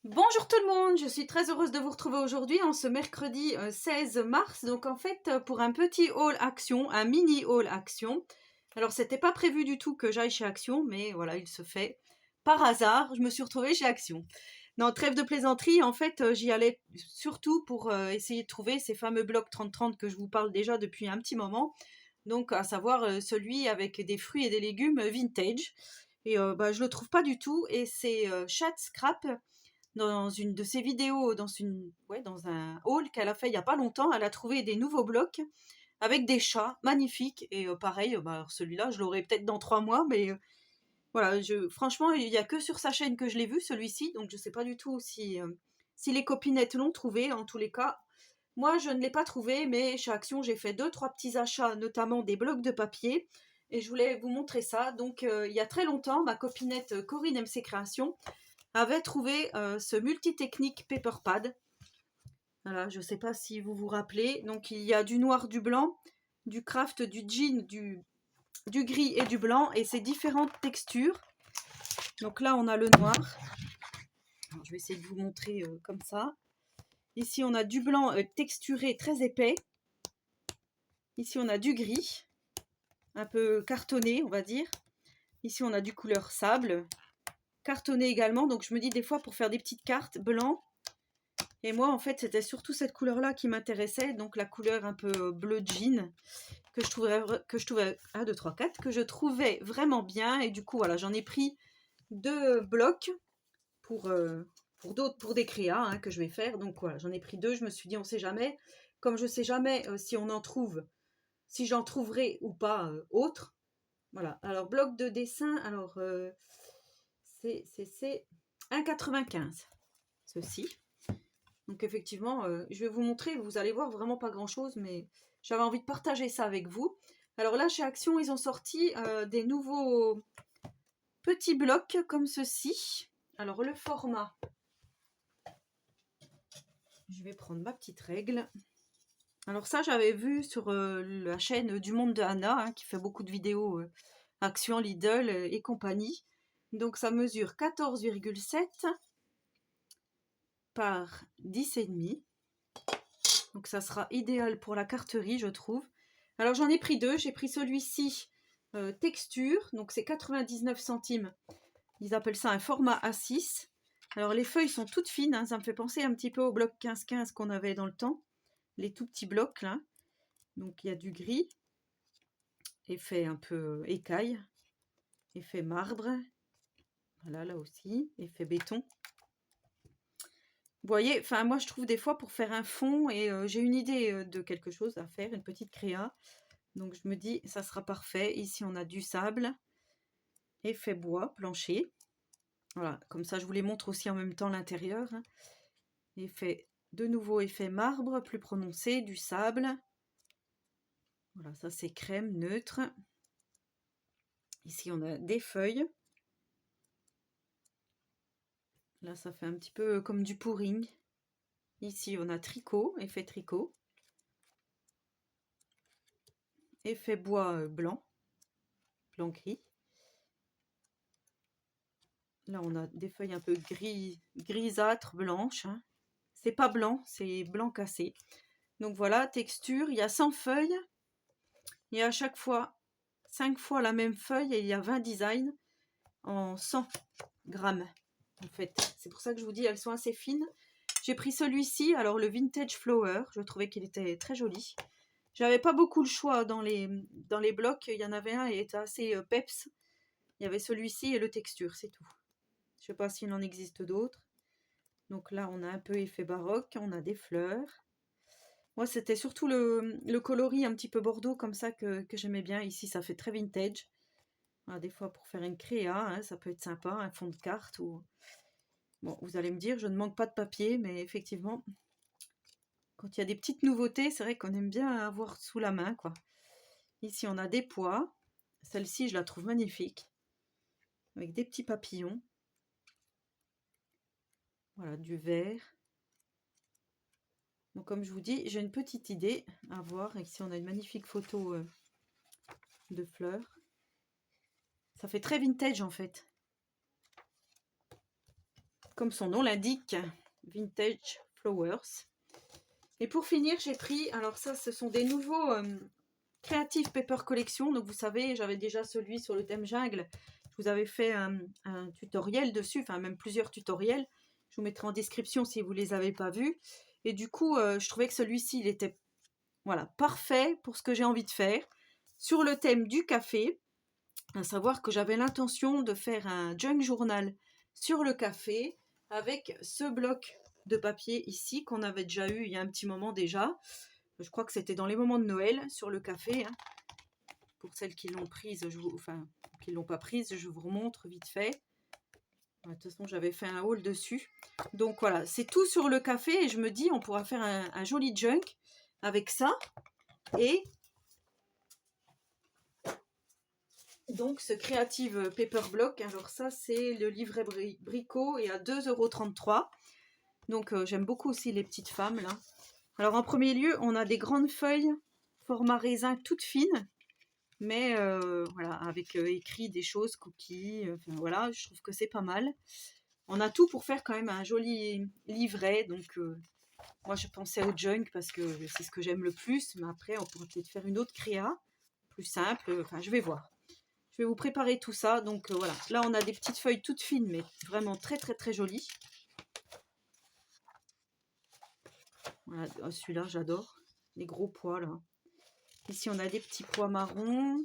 Bonjour tout le monde, je suis très heureuse de vous retrouver aujourd'hui en ce mercredi 16 mars. Donc en fait pour un petit haul Action, un mini haul Action. Alors c'était pas prévu du tout que j'aille chez Action, mais voilà, il se fait. Par hasard, je me suis retrouvée chez Action. Non, trêve de plaisanterie, en fait j'y allais surtout pour essayer de trouver ces fameux blocs 30-30 que je vous parle déjà depuis un petit moment. Donc à savoir celui avec des fruits et des légumes vintage. Et je le trouve pas du tout et c'est Chat Scrap dans une de ses vidéos, dans un haul qu'elle a fait il y a pas longtemps, elle a trouvé des nouveaux blocs avec des chats magnifiques. Et pareil, alors celui-là, je l'aurai peut-être dans 3 mois, mais voilà, franchement, il n'y a que sur sa chaîne que je l'ai vu, celui-ci, donc je ne sais pas du tout si les copinettes l'ont trouvé. En tous les cas, moi, je ne l'ai pas trouvé, mais chez Action, j'ai fait 2-3 petits achats, notamment des blocs de papier, et je voulais vous montrer ça. Donc, il y a très longtemps, ma copinette Corinne MC Création avait trouvé ce multitechnique paper pad. Voilà, je ne sais pas si vous vous rappelez. Donc il y a du noir, du blanc, du craft, du jean, du gris et du blanc, et c'est différentes textures. Donc là on a le noir. Alors, je vais essayer de vous montrer comme ça. Ici on a du blanc texturé très épais. Ici on a du gris, un peu cartonné on va dire. Ici on a du couleur sable, cartonné également. Donc je me dis des fois pour faire des petites cartes, blanc. Et moi, en fait, c'était surtout cette couleur-là qui m'intéressait, donc la couleur un peu bleu jean, que je trouvais vraiment bien. Et du coup, voilà, j'en ai pris 2 blocs pour, pour des créas que je vais faire. Donc voilà, j'en ai pris 2, je me suis dit, on sait jamais. Comme je sais jamais si on en trouve, si j'en trouverai ou pas autre. Voilà, alors bloc de dessin, alors c'est 1,95, ceci. Donc effectivement, je vais vous montrer, vous allez voir vraiment pas grand-chose, mais j'avais envie de partager ça avec vous. Alors là, chez Action, ils ont sorti des nouveaux petits blocs comme ceci. Alors le format, je vais prendre ma petite règle. Alors ça, j'avais vu sur la chaîne du Monde de Anna, qui fait beaucoup de vidéos Action, Lidl et compagnie. Donc ça mesure 14,7 par 10,5. Donc ça sera idéal pour la carterie, je trouve. Alors j'en ai pris 2. J'ai pris celui-ci texture, donc c'est 99 centimes. Ils appellent ça un format A6. Alors les feuilles sont toutes fines, ça me fait penser un petit peu au bloc 15-15 qu'on avait dans le temps. Les tout petits blocs là. Donc il y a du gris, effet un peu écaille, effet marbre. Voilà, là aussi, effet béton. Vous voyez, enfin moi je trouve des fois pour faire un fond, et j'ai une idée de quelque chose à faire, une petite créa. Donc je me dis, ça sera parfait. Ici, on a du sable, effet bois, plancher. Voilà, comme ça, je vous les montre aussi en même temps l'intérieur. Effet, de nouveau, effet marbre, plus prononcé, du sable. Voilà, ça c'est crème neutre. Ici, on a des feuilles. Là, ça fait un petit peu comme du pouring. Ici, on a tricot, effet tricot. Effet bois blanc, blanc-gris. Là, on a des feuilles un peu grisâtres, blanches. C'est pas blanc, c'est blanc cassé. Donc voilà, texture, il y a 100 feuilles. Il y a à chaque fois 5 fois la même feuille, et il y a 20 designs en 100 grammes. En fait, c'est pour ça que je vous dis, elles sont assez fines. J'ai pris celui-ci, alors le Vintage Flower. Je trouvais qu'il était très joli. J'avais pas beaucoup le choix dans les blocs. Il y en avait un, il était assez peps. Il y avait celui-ci et le texture, c'est tout. Je sais pas s'il en existe d'autres. Donc là, on a un peu effet baroque, on a des fleurs. Moi, c'était surtout le coloris un petit peu bordeaux comme ça que j'aimais bien. Ici, ça fait très vintage. Voilà, des fois, pour faire une créa, ça peut être sympa, un fond de carte. Bon, vous allez me dire, je ne manque pas de papier, mais effectivement, quand il y a des petites nouveautés, c'est vrai qu'on aime bien avoir sous la main, quoi. Ici, on a des pois. Celle-ci, je la trouve magnifique. Avec des petits papillons. Voilà, du vert. Donc, comme je vous dis, j'ai une petite idée à voir. Ici, on a une magnifique photo de fleurs. Ça fait très vintage, en fait. comme son nom l'indique, Vintage Flowers. Et pour finir, j'ai pris, alors ça, ce sont des nouveaux Creative Paper Collection. Donc vous savez, j'avais déjà celui sur le thème jungle. Je vous avais fait un tutoriel dessus, enfin même plusieurs tutoriels. Je vous mettrai en description si vous ne les avez pas vus. Et du coup, je trouvais que celui-ci, il était voilà, parfait pour ce que j'ai envie de faire. Sur le thème du café, à savoir que j'avais l'intention de faire un junk journal sur le café avec ce bloc de papier ici qu'on avait déjà eu il y a un petit moment déjà. Je crois que c'était dans les moments de Noël sur le café. Hein. Pour celles qui l'ont prise, enfin qui ne l'ont pas prise, je vous remontre vite fait. De toute façon, j'avais fait un haul dessus. Donc voilà, c'est tout sur le café et je me dis on pourra faire un joli junk avec ça. Et donc ce Creative Paper Block, alors ça c'est le livret Brico et à 2,33 €. Donc j'aime beaucoup aussi les petites femmes là. Alors en premier lieu, on a des grandes feuilles format raisin toutes fines, mais voilà, avec écrit des choses, cookies, enfin voilà, je trouve que c'est pas mal. On a tout pour faire quand même un joli livret, donc moi je pensais au junk parce que c'est ce que j'aime le plus, mais après on pourrait peut-être faire une autre créa, plus simple, enfin je vais voir. Je vais vous préparer tout ça, donc voilà. Là on a des petites feuilles toutes fines, mais vraiment très très très jolies. Voilà, celui-là j'adore, les gros pois là. Ici on a des petits pois marrons.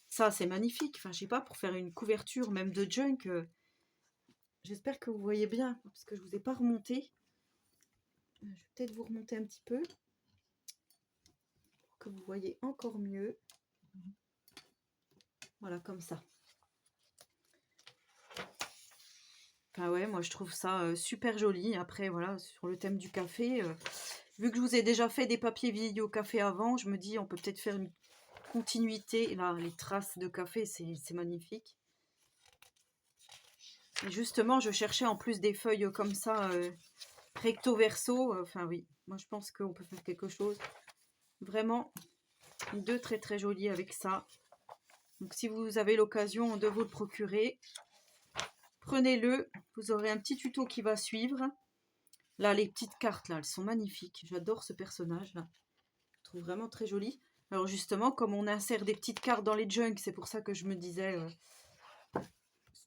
Ça c'est magnifique, enfin je sais pas, pour faire une couverture même de junk. J'espère que vous voyez bien, parce que je ne vous ai pas remonté. Je vais peut-être vous remonter un petit peu, pour que vous voyez encore mieux. Voilà, comme ça. Enfin ouais, moi je trouve ça super joli. Après, voilà, sur le thème du café, vu que je vous ai déjà fait des papiers vidéo café avant, je me dis on peut peut-être faire une continuité. Là, les traces de café, c'est magnifique. Et justement, je cherchais en plus des feuilles comme ça, recto verso. Enfin oui, moi je pense qu'on peut faire quelque chose. Vraiment, deux très très jolis avec ça. Donc si vous avez l'occasion de vous le procurer, prenez-le. Vous aurez un petit tuto qui va suivre. Là, les petites cartes, là, elles sont magnifiques. J'adore ce personnage-là. Je trouve vraiment très joli. Alors justement, comme on insère des petites cartes dans les junks, c'est pour ça que je me disais,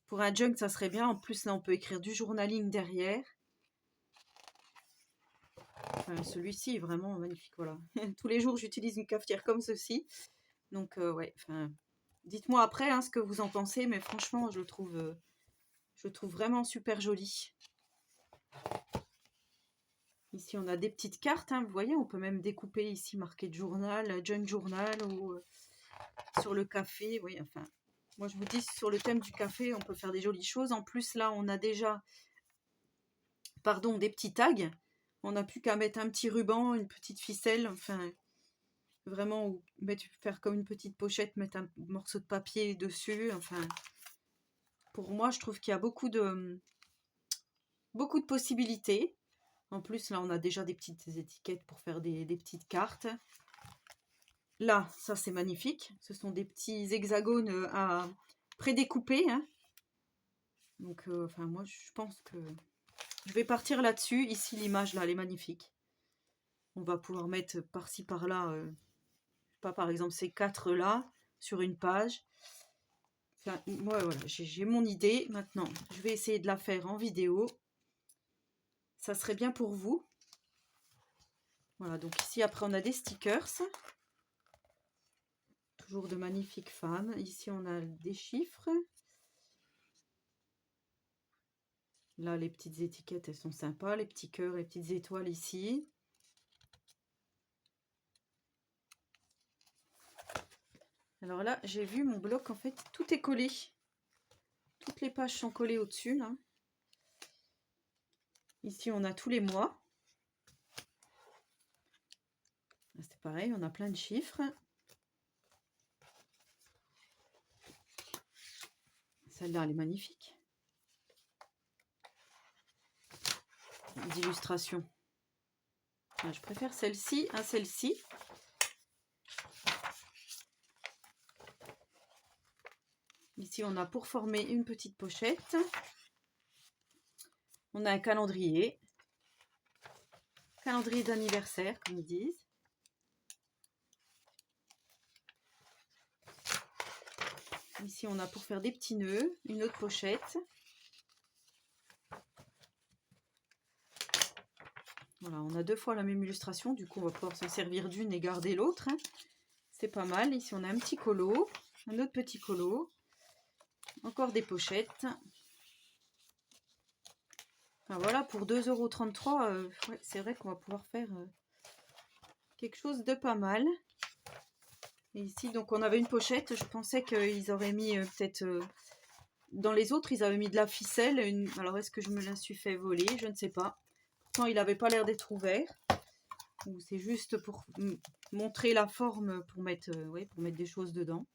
pour un junk, ça serait bien. En plus, là, on peut écrire du journaling derrière. Enfin, celui-ci est vraiment magnifique, voilà. Tous les jours, j'utilise une cafetière comme ceci. Donc, ouais, enfin, dites-moi après hein, ce que vous en pensez, mais franchement, je le trouve vraiment super joli. Ici, on a des petites cartes, hein, vous voyez, on peut même découper ici, marqué journal, junk journal, ou sur le café, oui, enfin, moi je vous dis, sur le thème du café, on peut faire des jolies choses. En plus, là, on a déjà, pardon, des petits tags. On n'a plus qu'à mettre un petit ruban, une petite ficelle, enfin, vraiment, ou faire comme une petite pochette, mettre un morceau de papier dessus, enfin, pour moi, je trouve qu'il y a beaucoup de possibilités. En plus, là, on a déjà des petites étiquettes pour faire des petites cartes. Là, ça, c'est magnifique. Ce sont des petits hexagones à prédécouper. Hein. Donc, enfin, moi, je pense que je vais partir là-dessus. Ici, l'image, là, elle est magnifique. On va pouvoir mettre par-ci, par-là, pas par exemple ces quatre là, sur une page. Enfin, moi, voilà, j'ai mon idée. Maintenant, je vais essayer de la faire en vidéo. Ça serait bien pour vous. Voilà, donc ici, après, on a des stickers. Toujours de magnifiques femmes. Ici, on a des chiffres. Là, les petites étiquettes, elles sont sympas. Les petits cœurs, les petites étoiles ici. Alors là, j'ai vu mon bloc, en fait, tout est collé. Toutes les pages sont collées au-dessus, là. Ici, on a tous les mois. C'est pareil, on a plein de chiffres. Celle-là, elle est magnifique. Les illustrations. Je préfère celle-ci à celle-ci. Ici, on a pour former une petite pochette. On a un calendrier d'anniversaire, comme ils disent. Ici, on a pour faire des petits nœuds, une autre pochette. Voilà, on a 2 fois la même illustration, du coup on va pouvoir se servir d'une et garder l'autre. Hein. C'est pas mal. Ici on a un petit colo, un autre petit colo, encore des pochettes. Enfin, voilà, pour 2,33 €, ouais, c'est vrai qu'on va pouvoir faire quelque chose de pas mal. Et ici donc on avait une pochette, je pensais qu'ils auraient mis peut-être... dans les autres ils avaient mis de la ficelle, alors est-ce que je me la suis fait voler? Je ne sais pas. Pourtant il n'avait pas l'air d'être ouvert. Ou c'est juste pour montrer la forme pour mettre des choses dedans.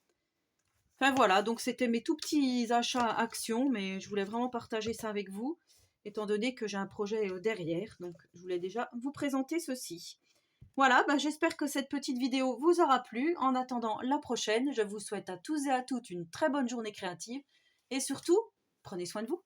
Enfin voilà, donc c'était mes tout petits achats Action, mais je voulais vraiment partager ça avec vous, étant donné que j'ai un projet derrière, donc je voulais déjà vous présenter ceci. Voilà, j'espère que cette petite vidéo vous aura plu. En attendant la prochaine, je vous souhaite à tous et à toutes une très bonne journée créative, et surtout, prenez soin de vous.